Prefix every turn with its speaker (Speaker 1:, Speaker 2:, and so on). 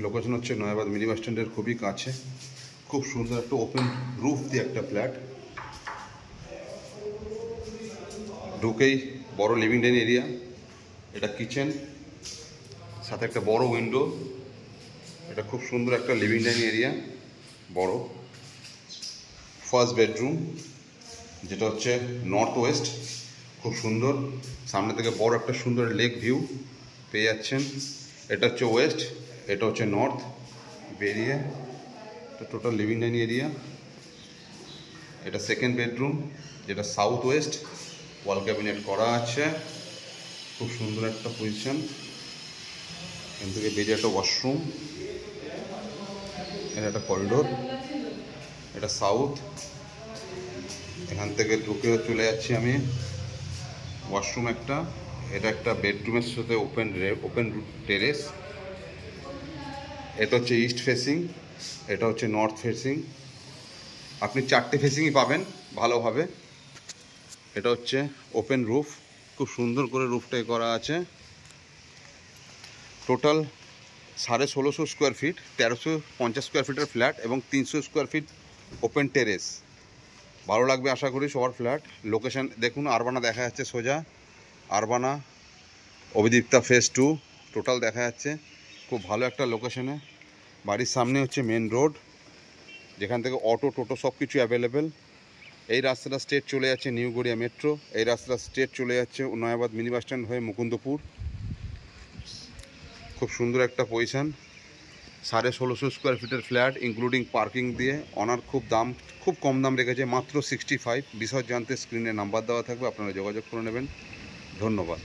Speaker 1: Location হচ্ছে Nayabad mini bus স্ট্যান্ডের খুবই কাছে। খুব সুন্দর একটা ওপেন রুফ দিয়ে একটা ফ্ল্যাট। ঢুকেই বড় লিভিং ডাইনিং এরিয়া, এটা কিচেন, সাথে একটা বড় উইন্ডো। এটা খুব সুন্দর একটা লিভিং ডাইনিং এরিয়া, বড়। ফার্স্ট বেডরুম, যেটা হচ্ছে নর্থ ওয়েস্ট, খুব সুন্দর। সামনে থেকে বড় একটা সুন্দর লেক ভিউ পেয়ে যাচ্ছেন। এটা হচ্ছে ওয়েস্ট, এটা হচ্ছে নর্থ। বেরিয়ে এটা টোটাল লিভিং ডাইনিং এরিয়া। এটা সেকেন্ড বেডরুম, যেটা সাউথ ওয়েস্ট, ওয়াল ক্যাবিনেট করা আছে, খুব সুন্দর একটা পজিশন। এখান থেকে বেরিয়ে একটা ওয়াশরুম, এটা একটা করিডোর। এটা সাউথ। এখান থেকে ঢুকে চলে যাচ্ছি আমি ওয়াশরুম একটা। এটা একটা বেডরুমের সাথে ওপেন টেরেস। এটা হচ্ছে ইস্ট ফেসিং, এটা হচ্ছে নর্থ ফেসিং। আপনি চারটে ফেসিংই পাবেন ভালোভাবে। এটা হচ্ছে ওপেন রুফ, খুব সুন্দর করে রুফটাই করা আছে। টোটাল 1650 স্কোয়ার ফিট, 1350 স্কোয়ার ফিটের ফ্ল্যাট এবং 300 স্কোয়ার ফিট ওপেন টেরেস। ভালো লাগবে আশা করি সবার ফ্ল্যাট। লোকেশন দেখুন, আরবানা দেখা যাচ্ছে সোজা, আরবানা, অভিদীপ্তা ফেজ 2 টোটাল দেখা যাচ্ছে। খুব ভালো একটা লোকেশনে। বাড়ির সামনে হচ্ছে মেন রোড, যেখান থেকে অটো টোটো সব কিছু অ্যাভেলেবেল। এই রাস্তাটা স্ট্রেট চলে যাচ্ছে নিউ গড়িয়া মেট্রো। এই রাস্তাটা স্ট্রেট চলে যাচ্ছে নয়াবাদ মিনি বাস স্ট্যান্ড হয়ে মুকুন্দপুর। খুব সুন্দর একটা পজিশান। 1650 স্কোয়ার ফিটের ফ্ল্যাট ইনক্লুডিং পার্কিং দিয়ে। অনার খুব কম দাম রেখেছে, মাত্র 65। বিশদ জানতে স্ক্রিনে নাম্বার দেওয়া থাকবে, আপনারা যোগাযোগ করে নেবেন। ধন্যবাদ।